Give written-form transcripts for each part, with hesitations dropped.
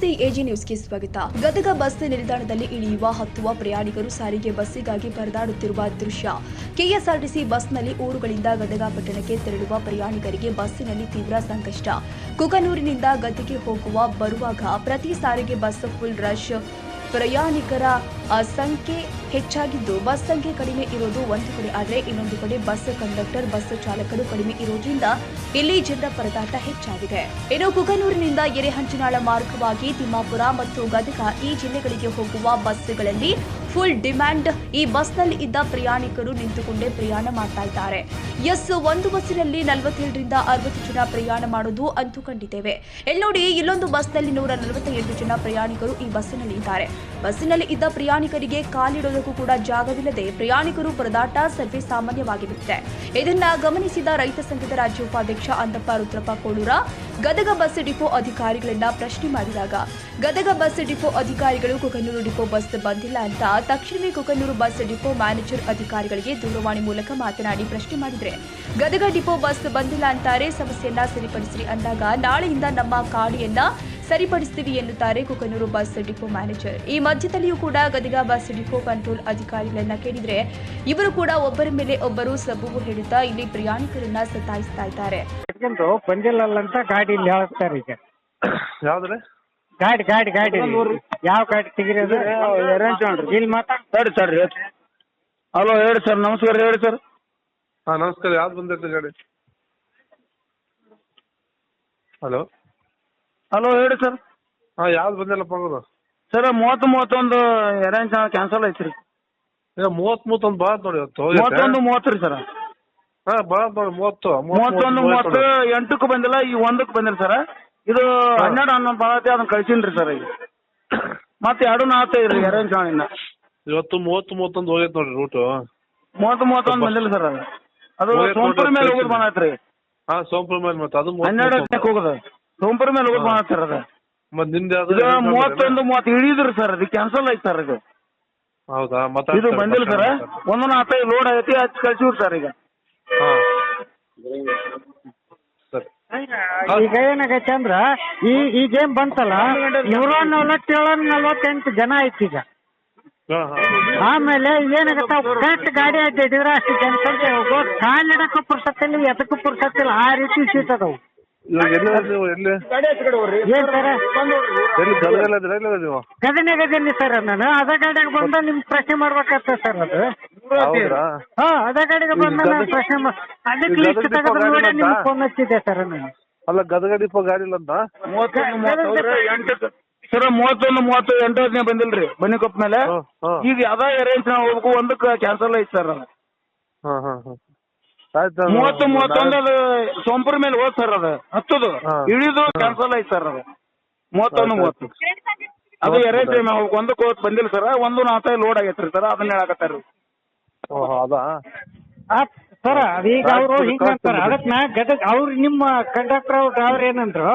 ನಮಸ್ತೆ, ಎಜಿ ನ್ಯೂಸ್ಗೆ ಸ್ವಾಗತ. ಗದಗ ಬಸ್ ನಿಲ್ದಾಣದಲ್ಲಿ ಇಳಿಯುವ ಹತ್ತುವ ಪ್ರಯಾಣಿಕರು ಸಾರಿಗೆ ಬಸ್ಸಿಗಾಗಿ ಪರದಾಡುತ್ತಿರುವ ದೃಶ್ಯ. ಕೆಎಸ್ಆರ್ಟಿಸಿ ಬಸ್ನಲ್ಲಿ ಊರುಗಳಿಂದ ಗದಗ ಪಟ್ಟಣಕ್ಕೆ ತೆರಳುವ ಪ್ರಯಾಣಿಕರಿಗೆ ಬಸ್ಸಿನಲ್ಲಿ ತೀವ್ರ ಸಂಕಷ್ಟ. ಕುಕನೂರಿನಿಂದ ಗದಗಿಗೆ ಬರುವಾಗ ಪ್ರತಿ ಸಾರಿಗೆ ಬಸ್ ಫುಲ್ ರಶ್. ಪ್ರಯಾಣಿಕರ ಸಂಖ್ಯೆ ಹೆಚ್ಚಾಗಿದ್ದು ಬಸ್ ಸಂಖ್ಯೆ ಕಡಿಮೆ ಇರೋದು ಒಂದು ಕಡೆ ಆದರೆ ಇನ್ನೊಂದು ಕಡೆ ಬಸ್ ಕಂಡಕ್ಟರ್, ಬಸ್ ಚಾಲಕರು ಕಡಿಮೆ ಇರೋದ್ರಿಂದ ಇಲ್ಲಿ ಜನರ ಪರದಾಟ ಹೆಚ್ಚಾಗಿದೆ. ಇನ್ನು ಕುಕನೂರಿನಿಂದ ಎರೆಹಂಚಿನಾಳ ಮಾರ್ಗವಾಗಿ ತಿಮ್ಮಾಪುರ ಮತ್ತು ಗದಗ ಈ ಜಿಲ್ಲೆಗಳಿಗೆ ಹೋಗುವ ಬಸ್ಗಳಲ್ಲಿ ಫುಲ್ ಡಿಮ್ಯಾಂಡ್. ಈ ಬಸ್ನಲ್ಲಿ ಇದ್ದ ಪ್ರಯಾಣಿಕರು ನಿಂತುಕೊಂಡೇ ಪ್ರಯಾಣ ಮಾಡ್ತಾ ಇದ್ದಾರೆ. ಒಂದು ಬಸ್ಸಿನಲ್ಲಿ 47ರಿಂದ 60 ಜನ ಪ್ರಯಾಣ ಮಾಡೋದು ಅಂತೂ ಕಂಡಿದ್ದೇವೆ. ಇಲ್ಲಿ ನೋಡಿ, ಇಲ್ಲೊಂದು ಬಸ್ನಲ್ಲಿ 148 ಜನ ಪ್ರಯಾಣಿಕರು ಈ ಬಸ್ಸಿನಲ್ಲಿ ಇದ್ದಾರೆ. ಬಸ್ಸಿನಲ್ಲಿ ಇದ್ದ ಪ್ರಯಾಣಿಕರಿಗೆ ಕಾಲಿಡೋದಕ್ಕೂ ಕೂಡ ಜಾಗವಿಲ್ಲದೆ ಪ್ರಯಾಣಿಕರು ಪರದಾಟ ಸರ್ವೇ ಸಾಮಾನ್ಯವಾಗಿಬಿಟ್ಟಿದೆ. ಇದನ್ನ ಗಮನಿಸಿದ ರೈತ ಸಂಘದ ರಾಜ್ಯ ಉಪಾಧ್ಯಕ್ಷ ಅಂದಪ್ಪ ರುದ್ರಪ್ಪ ಕೋಳೂರ ಗದಗ ಬಸ್ ಡಿಪೋ ಅಧಿಕಾರಿಗಳನ್ನ ಪ್ರಶ್ನೆ ಮಾಡಿದಾಗ, ಗದಗ ಬಸ್ ಡಿಪೋ ಅಧಿಕಾರಿಗಳು ಕುಕನೂರು ಡಿಪೋ ಬಸ್ ಬಂದಿಲ್ಲ ಅಂತ ತಕ್ಷಣವೇ ಕುಕನೂರು ಬಸ್ ಡಿಪೋ ಮ್ಯಾನೇಜರ್ ಅಧಿಕಾರಿಗಳಿಗೆ ದೂರವಾಣಿ ಮೂಲಕ ಮಾತನಾಡಿ ಪ್ರಶ್ನೆ ಮಾಡಿದ್ರೆ, ಗದಗ ಡಿಪೋ ಬಸ್ ಬಂದಿಲ್ಲ ಅಂತಾರೆ, ಸಮಸ್ಯೆಯನ್ನ ಸರಿಪಡಿಸಿ ಅಂದಾಗ ನಾಳೆಯಿಂದ ನಮ್ಮ ಕಾಡಿಯನ್ನ ಸರಿಪಡಿಸ್ತೀವಿ ಎನ್ನುತ್ತಾರೆ ಕುಕನೂರು ಬಸ್ ಡಿಪೋ ಮ್ಯಾನೇಜರ್. ಈ ಮಧ್ಯದಲ್ಲಿಯೂ ಕೂಡ ಗದಗ ಬಸ್ ಡಿಪೋ ಕಂಟ್ರೋಲ್ ಅಧಿಕಾರಿಗಳನ್ನ ಕೇಳಿದ್ರೆ ಇವರು ಕೂಡ ಒಬ್ಬರ ಮೇಲೆ ಒಬ್ಬರು ಸಬೂಬು ಹೇಳುತ್ತಾ ಇಲ್ಲಿ ಪ್ರಯಾಣಿಕರನ್ನ ಸತಾಯಿಸ್ತಾ ಇದ್ದಾರೆ. ಬಂದಿಲ್ಲ ಅಂತ ಗಾಡಿ ಇಲ್ಲಿ ಹೇಳ್ತಾರೆ. ಈಗ ಯಾವ್ದ್ರಿ ಗಾಡಿ ಗಾಡಿ ಗಾಡಿ ಯಾವ ಗಾಡಿ ತೆಗಿರೋದು ಇಲ್ಲಿ ಮಾತಾಡಿ ಸರ್. ಹಲೋ ಹೇಳಿ ಸರ್. ನಮಸ್ಕಾರ ಹೇಳಿ ಸರ್. ಹಾ ನಮಸ್ಕಾರ. ಯಾವ್ದು ಬಂದೈತೆ ಗಾಡಿ? ಹಲೋ ಹಲೋ ಹೇಳಿ ಸರ್. ಹಾ ಯಾವ್ದು ಬಂದಿಲ್ಲಪ್ಪ ಹೋಗೋದು ಸರ್? 30-31 ಅರೇಂಜ್ ಕ್ಯಾನ್ಸಲ್ ಐತ್ರಿ. 30-31 ಭಾಳ ನೋಡಿ ಇವತ್ತು. 31-30 ರೀ ಸರ್. ಹಾ ಭಾಳ ನೋಡಿ 31-30 8ಕ್ಕೂ ಬಂದಿಲ್ಲ, ಈ 1ಕ್ಕೆ ಬಂದಿಲ್ಲ ಸರ್. ಇದು 12-11 ಭಾಳ ಐತಿ, ಅದನ್ನ ಕಳ್ಸೀನಿ ಸರ್. ಈಗ ಮತ್ತೆ 2-4 ರೀ ಅರೇಂಜ್ ಮಾಡಿನ. ಇವತ್ತು 30-31 ಹೋಗೈತೆ ನೋಡ್ರಿ ರೂಟು. 30-31 ಬಂದಿಲ್ಲ ಸರ್. ಅದು ಸೋಂಪುರ ಮೇಲೆ ಹೋಗೋದು ಬಂದೈತ್ರಿ. ಹಾ ಸೋಂಪುರ ಮೇಲೆ ಮತ್ತೆ ಅದು 12ಕ್ಕೆ ಹೋಗೋದು ಸೋಂಪುರ ಮೇಲೆ ಹೋಗೋದು ಬಂದೈತೆ ಸರ್. ಅದು ಮತ್ತೆ ನಿಮ್ದು ಯಾವ್ದು? 31-30 ಇಳಿದ್ರಿ ಸರ್. ಅದು ಕ್ಯಾನ್ಸಲ್ ಐತಿ ಸರ್. ಇದು ಹೌದಾ? ಮತ್ತೆ ಇದು ಬಂದಿಲ್ಲ ಸರ್. 1-4 ಲೋಡ್ ಐತಿ, ಹಚ್ಚಿ ಕಳ್ಸಿವ್ರಿ ಸರ್. ಈಗ ಈಗ ಏನಾಗೈತೆ ಅಂದ್ರ ಈಗೇನ್ ಬಂತಲ್ಲ 147-48 ಜನ ಐತಿ ಈಗ. ಆಮೇಲೆ ಏನಾಗತ್ತ ಕರೆಕ್ಟ್ ಗಾಡಿ ಅಡ್ಡಿದ್ರೆ ಅಷ್ಟು ಜನಸಂಖ್ಯೆ ಹೋಗೋದು ಕಾಲಿಡಕ್ಕೂ ಪುರ್ಸತ್ತಿಲ್ಲ, ಎದಕ್ಕೂ ಪುರ್ಸತ್ತಿಲ್ಲ, ಆ ರೀತಿ ಸೀಟ್ ಅದಾವು. ಗದಗದಲ್ಲಿ ಸರ್ ನಾನು ಅದ ಗಾಡಿಗೆ ಬಂದ ನಿಮ್ ಪ್ರಶ್ನೆ ಮಾಡ್ಬೇಕಾಗ್ತದೆ ಸರ್. ಅದು ಅದ ಗಾಡಿಗೆ ಬಂದ ಪ್ರಶ್ನೆ ಅದಕ್ಕೆ ಲಿಸ್ಟ್ ತೆಗೆದು ನೋಡಿ ನಿಮ್ಗೆ ಫೋನ್ ಹಚ್ಚಿದ್ದೆ ಸರ್ ನಾನು. ಅಲ್ಲ ಗದಗ ಡಿಪೋ ಗಾಡಿ ಇಲ್ಲ ಅಂತ ಸರ್. 31-30 ಬಂದಿಲ್ರಿ ಬನ್ನಿಕೊಪ್ಪ ಮೇಲೆ. ಈಗ ಯಾವ್ದಾ ಅರೇಂಜ್ ಹೋಗ್ಬೇಕು, 1ಕ್ಕೆ ಕ್ಯಾನ್ಸಲ್ ಐತಿ ಸರ್. 30-31 ಅದು ಸೋಂಪುರ ಮೇಲೆ ಹೋದ್ ಸರ್. ಅದು ಹತ್ತದು ಇಳಿದು ಕ್ಯಾನ್ಸಲ್ ಐತಿ ಸರ್. ಅದು 31-30 ಅದು ಅರೇಂಜ್ ಹೋಗ್ಬೇಕು, 1ಕ್ಕೆ ಹೋದ್ ಬಂದಿಲ್ಲ ಸರ್. 1-4 ಲೋಡ್ ಆಗೈತ್ರಿ ಸರ್. ಅದನ್ನ ಹೇಳಕತ್ತಾರ ಸರ್. ಅದೀಗ ಅವರು ಹಿಂಗಂತಾರ. ಅದಕ್ಕೆ ನಾ ಗದಗ ಅವ್ರು ನಿಮ್ಮ ಕಂಡಕ್ಟರ್ ಡ್ರೈವರ್ ಏನಂದ್ರು,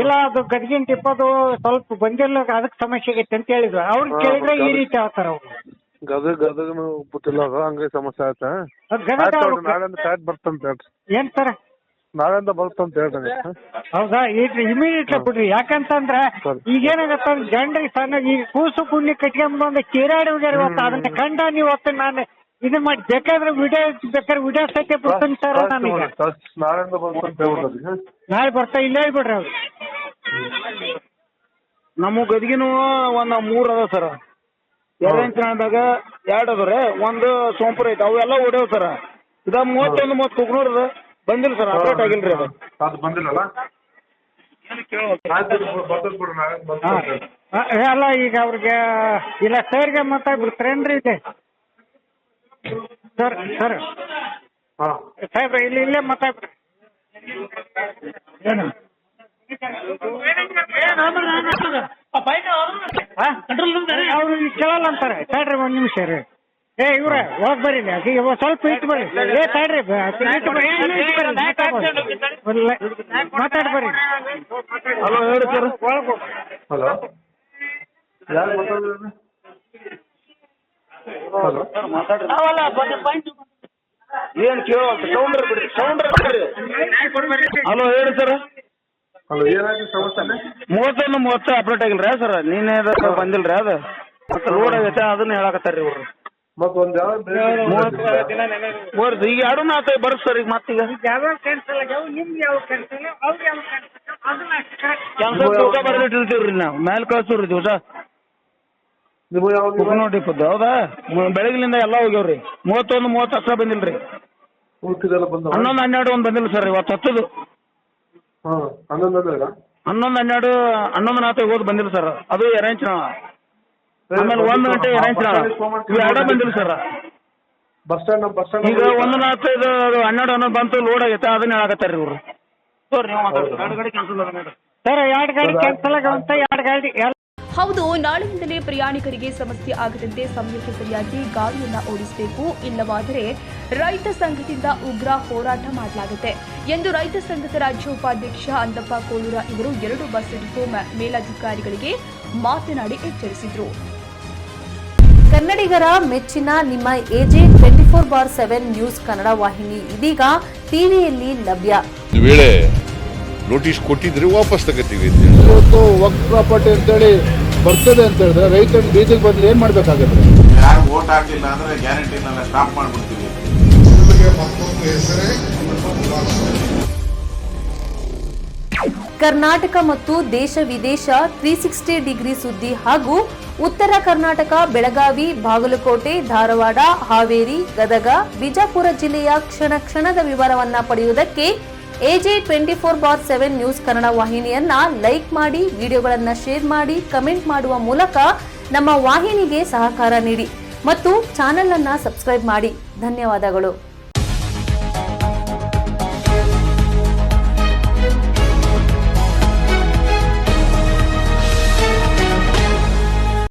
ಇಲ್ಲ ಅದು ಗದಗಿನ ಟಿಪ್ಪದು ಸ್ವಲ್ಪ ಬಂದಿಲ್ಲ, ಅದಕ್ಕೆ ಸಮಸ್ಯೆ ಆಗೈತೆ ಅಂತ ಹೇಳಿದ್ರು. ಅವ್ರಿಗೆ ಕೇಳಿದ್ರೆ ಈ ರೀತಿ ಹೇಳ್ತಾರ ಅವ್ರು. ಗದಗನು ಬಿಟ್ಟಿಲ್ಲ, ಹಂಗೆ ಸಮಸ್ಯೆ ಆಯ್ತಾ? ನಾಳೆಯಿಂದ ಕರೆಕ್ಟ್ ಬರ್ತಂತ ಹೇಳ್ರಿ. ಏನ್ ಸರ್? ನಾಳೆಯಿಂದ ಬರ್ತಂತ ಹೇಳ್ರಿ. ಹೌದಾ? ಈಗ ಇಮಿಡಿಯೇಟ್ಲಿ ಬಿಡ್ರಿ. ಯಾಕಂತಂದ್ರ ಈಗೇನಾಗತ್ತ ಜನರಿಗೆ ಸಣ್ಣ ಈಗ ಕೂಸು ಪುಣ್ಯ ಕಟ್ಕೊಂಡ್ ಚೀರಾಡಿ ಹೋಗ್ಯಾರ. ಇವತ್ತು ಅದನ್ನ ಕಂಡ ನೀವು ಹೊತ್ತು ನಾನು ಇದನ್ನ ಮಾಡಿ ಬೇಕಾದ್ರೆ ವಿಡಿಯೋ ಸಹಿತ ಬಿಡ್ತೀನಿ ಸರ್. ನಾನೀಗ ನಾಳೆಯಿಂದ ಬರ್ತಂತ ಹೇಳ್ರಿ. ನಾಳೆ ಬರ್ತಾ ಇಲ್ಲೇ ಬಿಡ್ರಿ ಅವ್ರು. ನಮ್ಮ ಗದಗಿನೂ 3 ಅದ ಸರ್. ಎರೆಂಚನಾಳದಾಗ 2 ಅದ್ರಿ, 1 ಸೋಂಪುರ ಐತಿ. ಅವೆಲ್ಲ ಓಡ್ಯಾವ ಸರ್. ಇದ 31-30 ಕುಗ್ನೂರ್ ಬಂದಿಲ್ಲ ಸರ್. ಅಪ್ಡೇಟ್ ಆಗಿಲ್ರಿ. ಅದು ಬಂದಿಲ್ಲಲ್ಲ. ಅಲ್ಲ ಈಗ ಅವ್ರಿಗೆ ಇಲ್ಲ ಸರ್ಗೆ ಮಾತಾಡ್ಬಿಡ್ತಾರೇನ್ರಿ ಇದೆ ಸರ್? ಸರ್ ಸಾಹೇಬ್ರ ಇಲ್ಲೇ ಮಾತಾಡ್ಬಿಡ್ರಿ. ಅವ್ರು ಕೇಳಲ್ಲ ಅಂತಾರೆ. ತಡ್ರಿ 1 ನಿಮಿಷ ರೀ. ಇವ್ರ ಹೋಗ್ ಬರ್ರಿ, ಸ್ವಲ್ಪ ಇಟ್ಟು ಬರ್ರಿ. ತಡ್ರಿ ಮಾತಾಡ್ ಬರ್ರಿ. ಹಲೋ ಹೇಳಿ ಸರ್. ಹಲೋ ಯಾರು ಮಾತಾಡ್ರಿ? ಏನ್ ಕೇಳೋ ಸೌಂಡ್ರ ಬಿಡ್ರಿ. ಹಲೋ ಹೇಳಿ ಸರ್. ಅಲ್ಲ ಏನಾಯ್ತು ಸಮಸ್ಯೆ 31 ಅಪ್ಡೇಟ್ ಆಗಿಲ್ರಿ ಸರ್ ನೀನೇ ಬಂದಿಲ್ರಿ ಅದು ಮತ್ತೆ ಲೋಡ್ ಆಗೈತೆ ಅದನ್ನ ಹೇಳಕತ್ತಾರ್ರಿ ಇವ್ರು ಮತ್ ಒಂದ್ ಈಗ ಎರಡು ಆತ ಬರ್ಸ್ ಸರ್ ಈಗ ಮತ್ತೀಗ ಕ್ಯಾನ್ಸಲ್ ತೂಕ ಬರ್ದಿಟ್ಟಿರ್ತೀವ್ರಿ ನಾವು ಮೇಲೆ ಕಳ್ಸೂರಿ ದಿವಸ ನೀವು ಯಾವ ಕುಕ್ನೋಟಿಪ್ಪದ್ದು ಹೌದಾ ಬೆಳಗಿನಿಂದ ಎಲ್ಲ ಹೋಗ್ಯಾವ್ರಿ 31 ಅಷ್ಟ ಬಂದಿಲ್ರಿ ಉಳ್ಕಿದೆಲ್ಲ ಬಂದ 11 12 ಒಂದು ಬಂದಿಲ್ಲ ಸರ್ ಇವತ್ತು ಹತ್ತದು ಹಾ 11 11 12 ಹೋದ್ ಬಂದಿಲ್ಲ ಸರ್ ಅದು ಎರೆಂಚ್ ಆಮೇಲೆ 1 ಗಂಟೆ ಎರೆಂಚ್ ಇವು ಎರಡ ಬಂದಿಲ್ಲ ಸರ್ ಬಸ್ ಸ್ಟ್ಯಾಂಡ್ ಈಗ 1:45 12 ಬಂತು ಲೋಡ್ ಆಗೈತೆ ಅದನ್ನ ಹೇಳಕತ್ತಾರ್ರಿ ಇವ್ರು ಸರ್ ನೀವು ಎರಡು ಗಾಡಿ ಕ್ಯಾನ್ಸಲ್ ಅದ ನೋಡ್ರಿ ಸರ್ 2 ಗಾಡಿ ಕ್ಯಾನ್ಸಲ್ ಆಗವಂತ 2 ಗಾಡಿ ಹೌದು, ನಾಳೆಯಿಂದಲೇ ಪ್ರಯಾಣಿಕರಿಗೆ ಸಮಸ್ಯೆ ಆಗದಂತೆ ಸಮಯಕ್ಕೆ ಸರಿಯಾಗಿ ಗಾಡಿಯನ್ನ ಓಡಿಸಬೇಕು, ಇಲ್ಲವಾದರೆ ರೈತ ಸಂಘದಿಂದ ಉಗ್ರ ಹೋರಾಟ ಮಾಡಲಾಗುತ್ತೆ ಎಂದು ರೈತ ಸಂಘದ ರಾಜ್ಯ ಉಪಾಧ್ಯಕ್ಷ ಅಂದಪ್ಪ ಕೋಳೂರ ಇವರು 2 ಬಸ್ ಡಿಪೋ ಮೇಲಧಿಕಾರಿಗಳಿಗೆ ಮಾತನಾಡಿ ಎಚ್ಚರಿಸಿದರು. ಕನ್ನಡಿಗರ ಮೆಚ್ಚಿನ ನಿಮ್ಮ ಎಜೆ 24/7 ನ್ಯೂಸ್ ಕನ್ನಡ ವಾಹಿನಿ ಇದೀಗ ಟಿವಿಯಲ್ಲಿ ಲಭ್ಯ. ವೇಳೆ ನೋಟಿಸ್ ಕೊಟ್ಟಿದ್ರೆ ವಾಪಸ್ ತಗೋತೀವಿ. ಇವತ್ತು ವಕ್ಫ್ ಪ್ರಾಪರ್ಟಿ ಅಂತೇಳಿ ಬರ್ತದೆ ಅಂತ ಹೇಳಿದ್ರೆ ರೈತರು ಬೀದಿಗೆ ಬಂದ್ರೆ ಏನ್ ಮಾಡ್ಬೇಕಾಗುತ್ತೆ? ಯಾರು ವೋಟ್ ಹಾಕಿಲ್ಲ ಅಂದ್ರೆ ಗ್ಯಾರಂಟಿನೆಲ್ಲ ಸ್ಟಾಪ್ ಮಾಡ್ಬಿಡ್ತೀವಿ. ಕರ್ನಾಟಕ ಮತ್ತು ದೇಶ ವಿದೇಶ 360 ಡಿಗ್ರಿ ಸುದ್ದಿ ಹಾಗೂ ಉತ್ತರ ಕರ್ನಾಟಕ ಬೆಳಗಾವಿ, ಬಾಗಲಕೋಟೆ, ಧಾರವಾಡ, ಹಾವೇರಿ, ಗದಗ, ಬಿಜಾಪುರ ಜಿಲ್ಲೆಯ ಕ್ಷಣ ಕ್ಷಣದ ವಿವರವನ್ನ ಪಡೆಯುವುದಕ್ಕೆ ಎಜೆ 24/7 ನ್ಯೂಸ್ ಕನ್ನಡ ವಾಹಿನಿಯನ್ನ ಲೈಕ್ ಮಾಡಿ, ವಿಡಿಯೋಗಳನ್ನ ಶೇರ್ ಮಾಡಿ, ಕಮೆಂಟ್ ಮಾಡುವ ಮೂಲಕ ನಮ್ಮ ವಾಹಿನಿಗೆ ಸಹಕಾರ ನೀಡಿ ಮತ್ತು ಚಾನೆಲ್ ಅನ್ನ ಸಬ್ಸ್ಕ್ರೈಬ್ ಮಾಡಿ. ಧನ್ಯವಾದಗಳು.